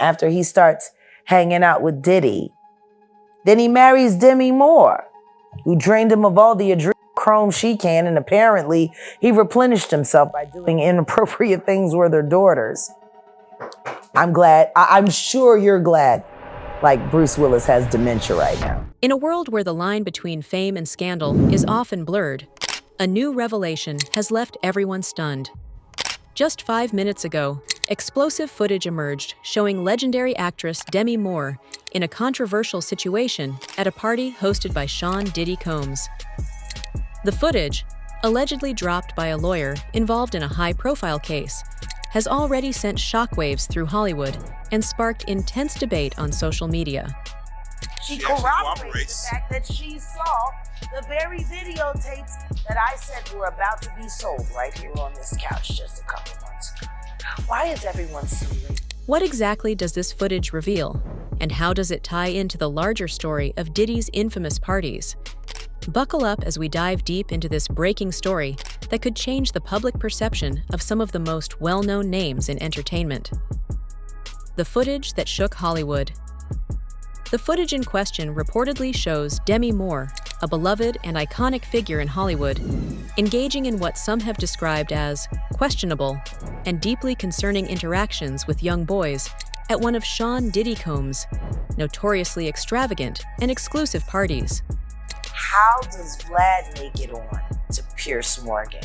after he starts hanging out with Diddy. Then he marries Demi Moore, who drained him of all the adrenochrome she can, and apparently he replenished himself by doing inappropriate things with her daughters. I'm glad. I'm sure you're glad, like Bruce Willis has dementia right now. In a world where the line between fame and scandal is often blurred, a new revelation has left everyone stunned. Just 5 minutes ago, explosive footage emerged showing legendary actress Demi Moore in a controversial situation at a party hosted by Sean Diddy Combs. The footage, allegedly dropped by a lawyer involved in a high-profile case, has already sent shockwaves through Hollywood and sparked intense debate on social media. She corroborates the fact that she saw the very videotapes that I said were about to be sold right here on this couch just a couple months ago. Why is everyone so late? What exactly does this footage reveal? And how does it tie into the larger story of Diddy's infamous parties? Buckle up as we dive deep into this breaking story that could change the public perception of some of the most well-known names in entertainment. The footage that shook Hollywood. The footage in question reportedly shows Demi Moore, a beloved and iconic figure in Hollywood, engaging in what some have described as questionable and deeply concerning interactions with young boys at one of Sean Diddy Combs' notoriously extravagant and exclusive parties. How does Vlad make it on to Pierce Morgan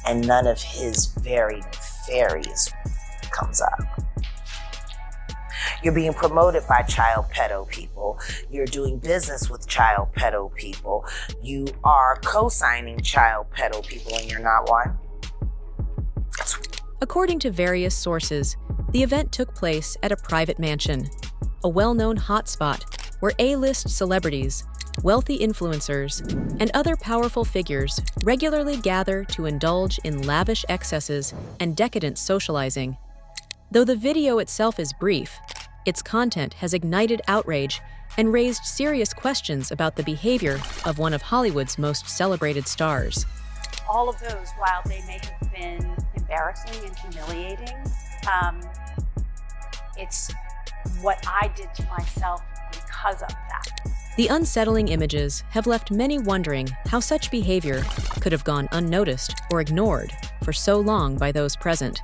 and none of his very nefarious comes up? You're being promoted by child pedo people. You're doing business with child pedo people. You are co-signing child pedo people and you're not one? According to various sources, the event took place at a private mansion, a well-known hotspot where A-list celebrities, wealthy influencers, and other powerful figures regularly gather to indulge in lavish excesses and decadent socializing. Though the video itself is brief, its content has ignited outrage and raised serious questions about the behavior of one of Hollywood's most celebrated stars. All of those, while they may have been embarrassing and humiliating, it's what I did to myself because of that. The unsettling images have left many wondering how such behavior could have gone unnoticed or ignored for so long by those present,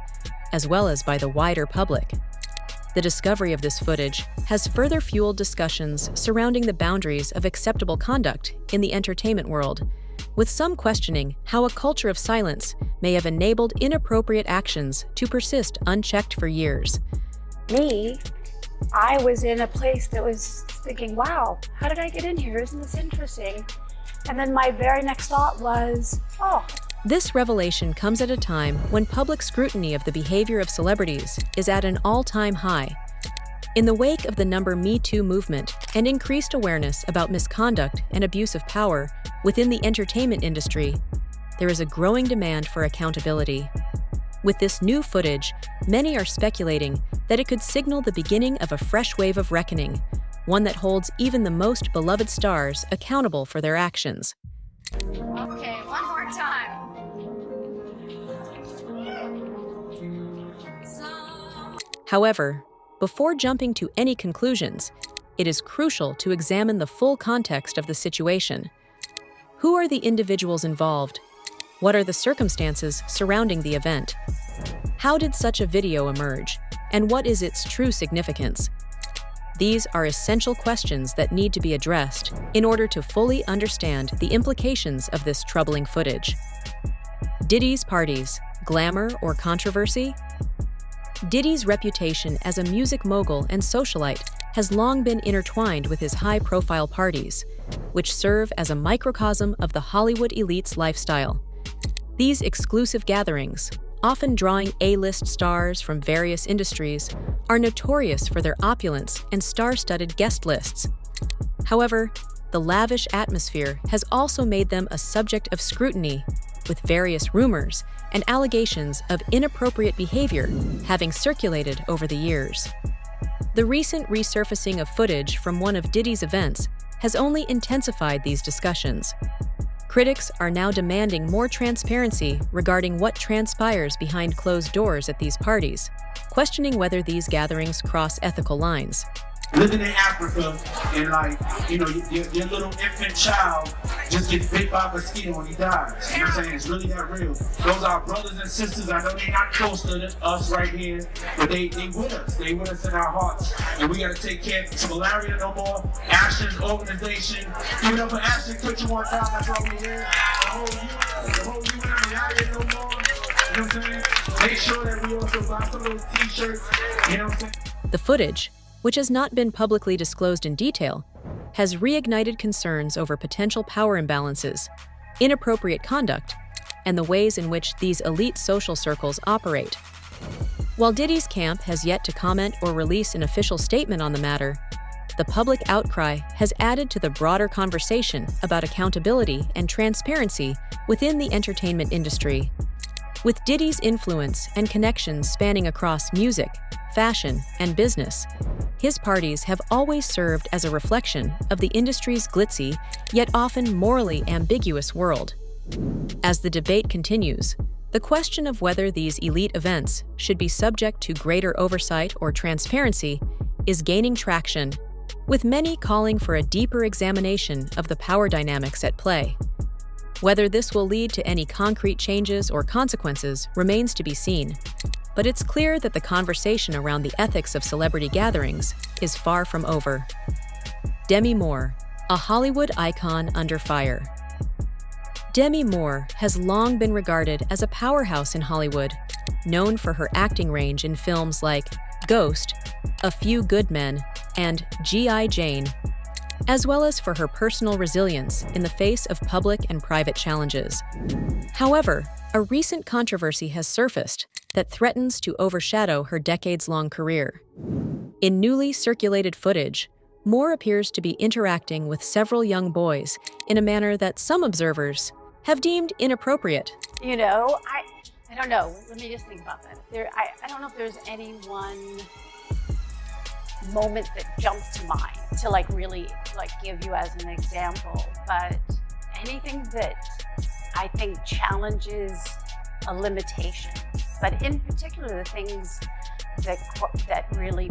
as well as by the wider public. The discovery of this footage has further fueled discussions surrounding the boundaries of acceptable conduct in the entertainment world, with some questioning how a culture of silence may have enabled inappropriate actions to persist unchecked for years. I was in a place that was thinking, wow, how did I get in here? Isn't this interesting? And then my very next thought was, oh. This revelation comes at a time when public scrutiny of the behavior of celebrities is at an all-time high. In the wake of the Me Too movement and increased awareness about misconduct and abuse of power within the entertainment industry, there is a growing demand for accountability. With this new footage, many are speculating that it could signal the beginning of a fresh wave of reckoning, one that holds even the most beloved stars accountable for their actions. Okay, one more time. However, before jumping to any conclusions, it is crucial to examine the full context of the situation. Who are the individuals involved? What are the circumstances surrounding the event? How did such a video emerge? And what is its true significance? These are essential questions that need to be addressed in order to fully understand the implications of this troubling footage. Diddy's parties, glamour or controversy? Diddy's reputation as a music mogul and socialite has long been intertwined with his high-profile parties, which serve as a microcosm of the Hollywood elite's lifestyle. These exclusive gatherings, often drawing A-list stars from various industries, are notorious for their opulence and star-studded guest lists. However, the lavish atmosphere has also made them a subject of scrutiny, with various rumors and allegations of inappropriate behavior having circulated over the years. The recent resurfacing of footage from one of Diddy's events has only intensified these discussions. Critics are now demanding more transparency regarding what transpires behind closed doors at these parties, questioning whether these gatherings cross ethical lines. Living in Africa and your little infant child just gets bit by a mosquito and he dies. You know what I'm saying? It's really that real. Those are brothers and sisters. I know they're not close to us right here, but they with us. They with us in our hearts. And we gotta take care of malaria no more. Ashton's organization. Give it up for Ashton. Put you one time, that's all we here. The whole UN, malaria no more. You know what I'm saying? Make sure that we also buy some of those t-shirts. You know what I'm saying? The footage, which has not been publicly disclosed in detail, has reignited concerns over potential power imbalances, inappropriate conduct, and the ways in which these elite social circles operate. While Diddy's camp has yet to comment or release an official statement on the matter, the public outcry has added to the broader conversation about accountability and transparency within the entertainment industry. With Diddy's influence and connections spanning across music, fashion, and business, his parties have always served as a reflection of the industry's glitzy, yet often morally ambiguous world. As the debate continues, the question of whether these elite events should be subject to greater oversight or transparency is gaining traction, with many calling for a deeper examination of the power dynamics at play. Whether this will lead to any concrete changes or consequences remains to be seen, but it's clear that the conversation around the ethics of celebrity gatherings is far from over. Demi Moore, a Hollywood icon under fire. Demi Moore has long been regarded as a powerhouse in Hollywood, known for her acting range in films like Ghost, A Few Good Men, and G.I. Jane, as well as for her personal resilience in the face of public and private challenges. However, a recent controversy has surfaced that threatens to overshadow her decades-long career. In newly circulated footage, Moore appears to be interacting with several young boys in a manner that some observers have deemed inappropriate. You know, I don't know. Let me just think about that. I don't know if there's any one moment that jumps to mind to really give you as an example, but anything that I think challenges a limitation, but in particular the things that really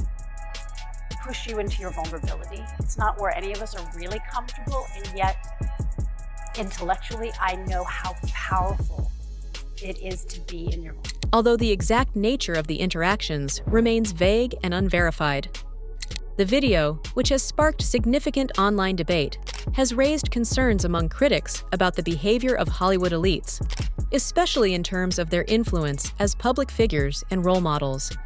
push you into your vulnerability. It's not where any of us are really comfortable, and yet intellectually I know how powerful it is to be in your vulnerability. Although the exact nature of the interactions remains vague and unverified, the video, which has sparked significant online debate, has raised concerns among critics about the behavior of Hollywood elites, especially in terms of their influence as public figures and role models.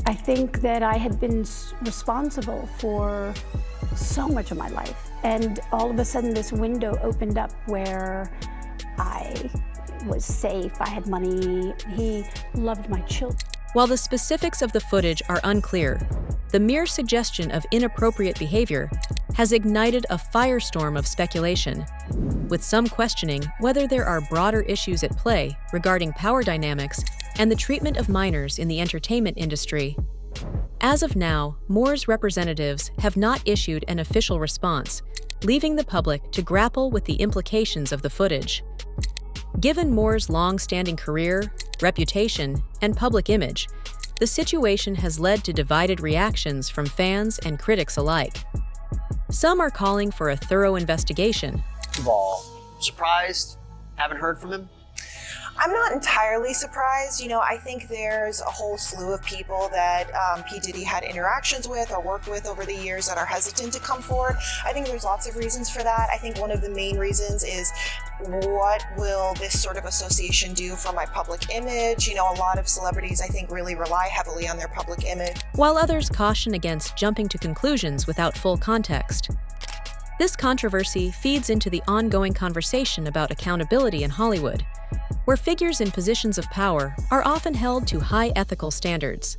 I think that I had been responsible for so much of my life, and all of a sudden this window opened up where I was safe, I had money, he loved my children. While the specifics of the footage are unclear, the mere suggestion of inappropriate behavior has ignited a firestorm of speculation, with some questioning whether there are broader issues at play regarding power dynamics and the treatment of minors in the entertainment industry. As of now, Moore's representatives have not issued an official response, leaving the public to grapple with the implications of the footage. Given Moore's long-standing career, reputation, and public image, the situation has led to divided reactions from fans and critics alike. Some are calling for a thorough investigation. Surprised? Haven't heard from him? I'm not entirely surprised. You know, I think there's a whole slew of people that P. Diddy had interactions with or worked with over the years that are hesitant to come forward. I think there's lots of reasons for that. I think one of the main reasons is, what will this sort of association do for my public image? You know, a lot of celebrities, I think, really rely heavily on their public image. While others caution against jumping to conclusions without full context. This controversy feeds into the ongoing conversation about accountability in Hollywood, where figures in positions of power are often held to high ethical standards.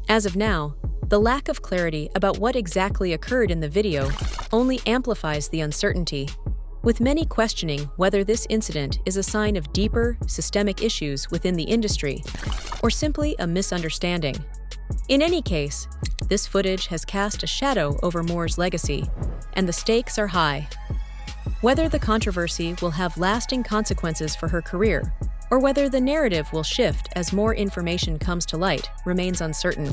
As of now, the lack of clarity about what exactly occurred in the video only amplifies the uncertainty, with many questioning whether this incident is a sign of deeper, systemic issues within the industry, or simply a misunderstanding. In any case, this footage has cast a shadow over Moore's legacy, and the stakes are high. Whether the controversy will have lasting consequences for her career, or whether the narrative will shift as more information comes to light, remains uncertain.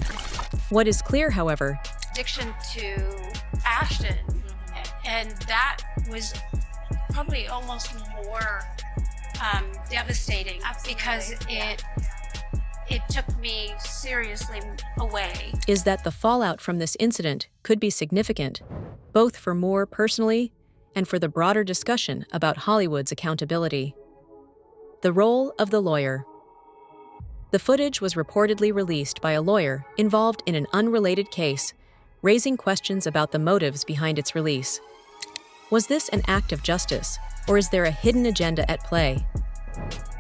What is clear, however, addiction to Ashton, and that was probably almost more devastating because it took me seriously away. Is that the fallout from this incident could be significant, both for Moore personally and for the broader discussion about Hollywood's accountability. The role of the lawyer. The footage was reportedly released by a lawyer involved in an unrelated case, raising questions about the motives behind its release. Was this an act of justice, or is there a hidden agenda at play?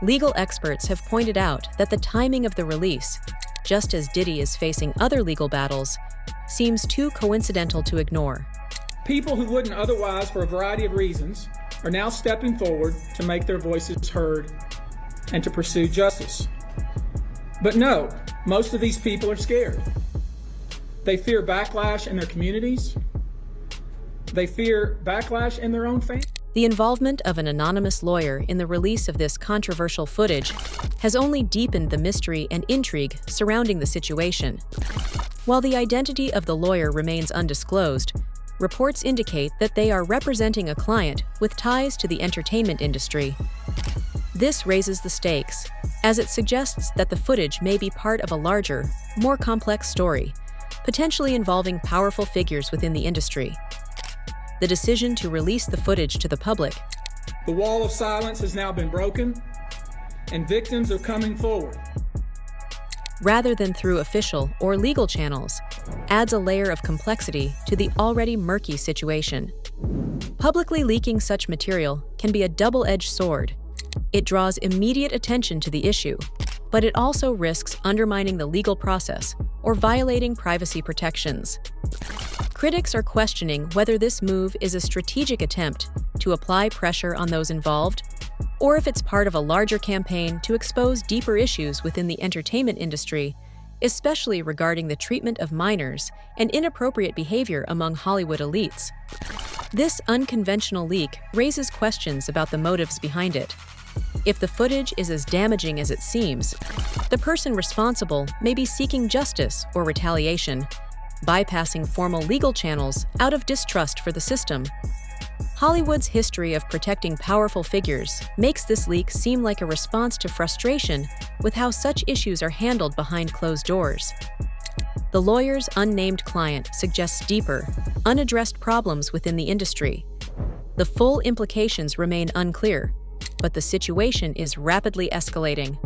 Legal experts have pointed out that the timing of the release, just as Diddy is facing other legal battles, seems too coincidental to ignore. People who wouldn't otherwise, for a variety of reasons, are now stepping forward to make their voices heard and to pursue justice. But no, most of these people are scared. They fear backlash in their communities. They fear backlash in their own family. The involvement of an anonymous lawyer in the release of this controversial footage has only deepened the mystery and intrigue surrounding the situation. While the identity of the lawyer remains undisclosed, reports indicate that they are representing a client with ties to the entertainment industry. This raises the stakes, as it suggests that the footage may be part of a larger, more complex story, potentially involving powerful figures within the industry. The decision to release the footage to the public. The wall of silence has now been broken, and victims are coming forward. Rather than through official or legal channels, adds a layer of complexity to the already murky situation. Publicly leaking such material can be a double-edged sword. It draws immediate attention to the issue, but it also risks undermining the legal process or violating privacy protections. Critics are questioning whether this move is a strategic attempt to apply pressure on those involved, or if it's part of a larger campaign to expose deeper issues within the entertainment industry, especially regarding the treatment of minors and inappropriate behavior among Hollywood elites. This unconventional leak raises questions about the motives behind it. If the footage is as damaging as it seems, the person responsible may be seeking justice or retaliation, bypassing formal legal channels out of distrust for the system. Hollywood's history of protecting powerful figures makes this leak seem like a response to frustration with how such issues are handled behind closed doors. The lawyer's unnamed client suggests deeper, unaddressed problems within the industry. The full implications remain unclear, but the situation is rapidly escalating.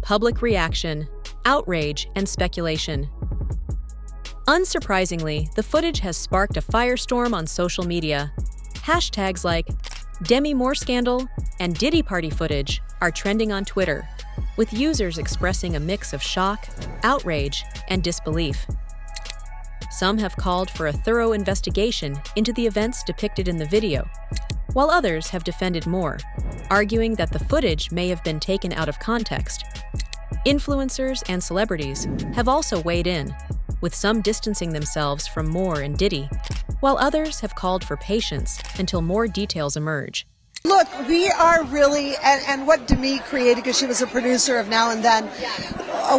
Public reaction, outrage, and speculation. Unsurprisingly, the footage has sparked a firestorm on social media. Hashtags like Demi Moore scandal and Diddy party footage are trending on Twitter, with users expressing a mix of shock, outrage, and disbelief. Some have called for a thorough investigation into the events depicted in the video, while others have defended Moore, arguing that the footage may have been taken out of context. Influencers and celebrities have also weighed in, with some distancing themselves from Moore and Diddy, while others have called for patience until more details emerge. Look, we are really, and what Demi created, because she was a producer of Now and Then,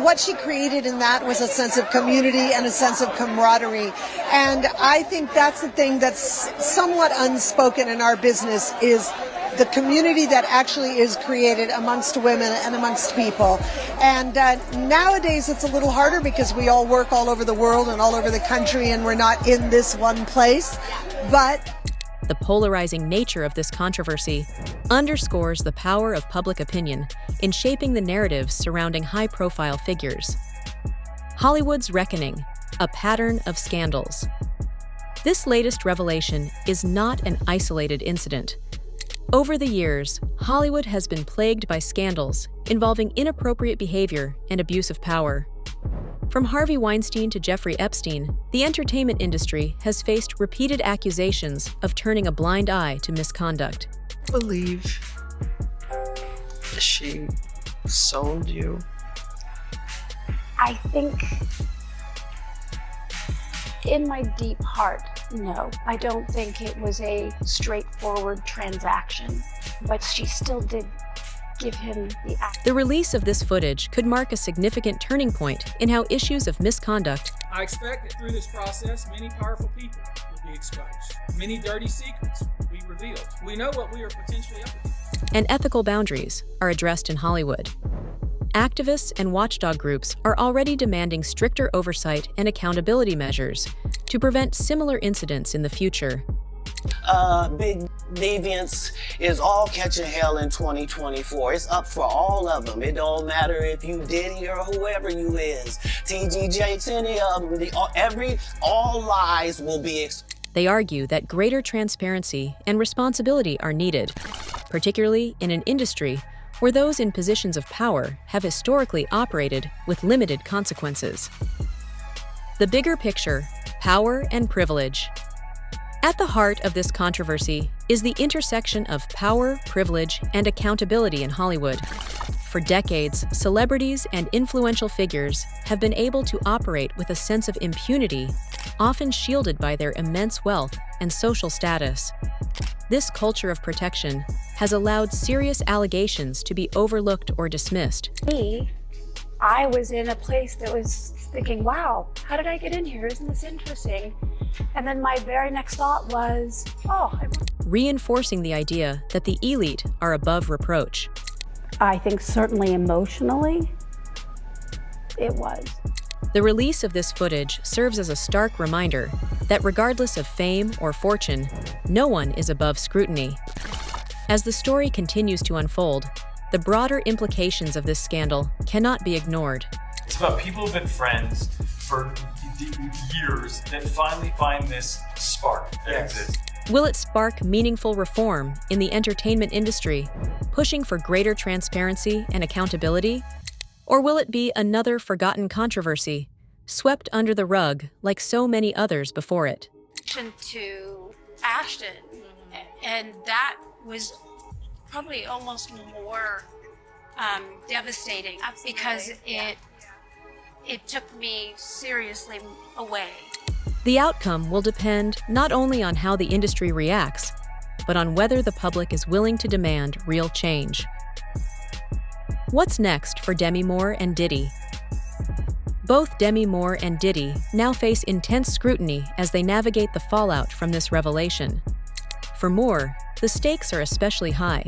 what she created in that was a sense of community and a sense of camaraderie. And I think that's the thing that's somewhat unspoken in our business, is the community that actually is created amongst women and amongst people. And nowadays it's a little harder because we all work all over the world and all over the country, and we're not in this one place. But the polarizing nature of this controversy underscores the power of public opinion in shaping the narratives surrounding high-profile figures. Hollywood's reckoning, a pattern of scandals. This latest revelation is not an isolated incident. Over the years, Hollywood has been plagued by scandals involving inappropriate behavior and abuse of power. From Harvey Weinstein to Jeffrey Epstein, the entertainment industry has faced repeated accusations of turning a blind eye to misconduct. I believe she sold you. I think in my deep heart, No, I don't think it was a straightforward transaction, but she still did give him the act. The release of this footage could mark a significant turning point in how issues of misconduct. I expect that through this process, many powerful people will be exposed. Many dirty secrets will be revealed. We know what we are potentially up against. And ethical boundaries are addressed in Hollywood. Activists and watchdog groups are already demanding stricter oversight and accountability measures to prevent similar incidents in the future. Big deviance is all catching hell in 2024. It's up for all of them. It don't matter if you Diddy or whoever you is. TG Jakes, any of them. All lies will be exposed. They argue that greater transparency and responsibility are needed, particularly in an industry where those in positions of power have historically operated with limited consequences. The bigger picture, power and privilege. At the heart of this controversy is the intersection of power, privilege, and accountability in Hollywood. For decades, celebrities and influential figures have been able to operate with a sense of impunity, often shielded by their immense wealth and social status. This culture of protection has allowed serious allegations to be overlooked or dismissed. I was in a place that was thinking, wow, how did I get in here? Isn't this interesting? And then my very next thought was, reinforcing the idea that the elite are above reproach. I think certainly emotionally, it was. The release of this footage serves as a stark reminder that regardless of fame or fortune, no one is above scrutiny. As the story continues to unfold, the broader implications of this scandal cannot be ignored. It's about people who've been friends for years that finally find this spark that exists. Will it spark meaningful reform in the entertainment industry, pushing for greater transparency and accountability? Or will it be another forgotten controversy, swept under the rug like so many others before it? To Ashton, and that was probably almost more devastating because it took me seriously away. The outcome will depend not only on how the industry reacts, but on whether the public is willing to demand real change. What's next for Demi Moore and Diddy? Both Demi Moore and Diddy now face intense scrutiny as they navigate the fallout from this revelation. For Moore, the stakes are especially high,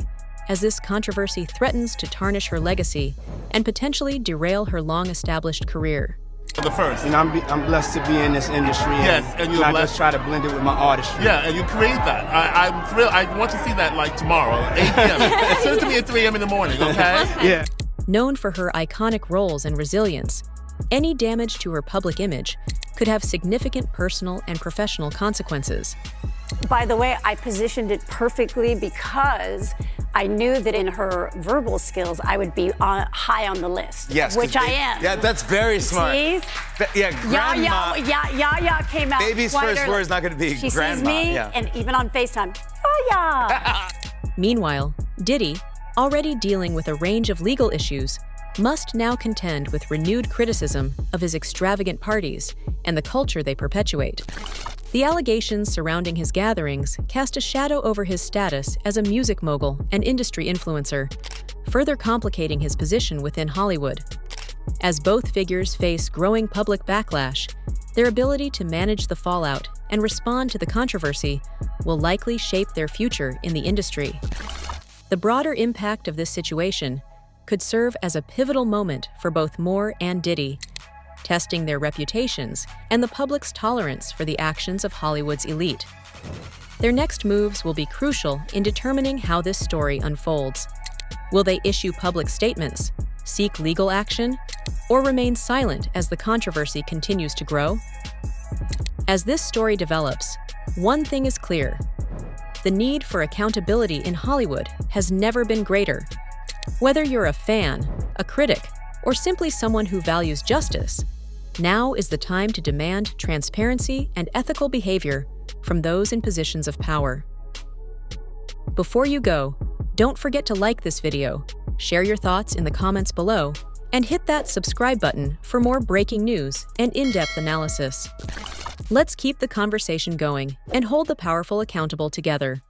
as this controversy threatens to tarnish her legacy and potentially derail her long-established career. The first. You know, I'm blessed to be in this industry. Yes, and you're blessed. I just try to blend it with my artistry. Yeah, and you create that. I'm thrilled. I want to see that like tomorrow, 8 p.m. Send it to me at 3 a.m. in the morning, okay? Yeah. Known for her iconic roles and resilience, any damage to her public image could have significant personal and professional consequences. By the way, I positioned it perfectly because I knew that in her verbal skills, I would be high on the list. Yes, which I am. Yeah, that's very smart. See? Grandma. Yeah came out. Baby's first word is not going to be she grandma. Sees me, and even on FaceTime, Meanwhile, Diddy, already dealing with a range of legal issues, must now contend with renewed criticism of his extravagant parties and the culture they perpetuate. The allegations surrounding his gatherings cast a shadow over his status as a music mogul and industry influencer, further complicating his position within Hollywood. As both figures face growing public backlash, their ability to manage the fallout and respond to the controversy will likely shape their future in the industry. The broader impact of this situation could serve as a pivotal moment for both Moore and Diddy, testing their reputations and the public's tolerance for the actions of Hollywood's elite. Their next moves will be crucial in determining how this story unfolds. Will they issue public statements, seek legal action, or remain silent as the controversy continues to grow? As this story develops, one thing is clear: the need for accountability in Hollywood has never been greater. Whether you're a fan, a critic, or simply someone who values justice, now is the time to demand transparency and ethical behavior from those in positions of power. Before you go, don't forget to like this video, share your thoughts in the comments below, and hit that subscribe button for more breaking news and in-depth analysis. Let's keep the conversation going and hold the powerful accountable together.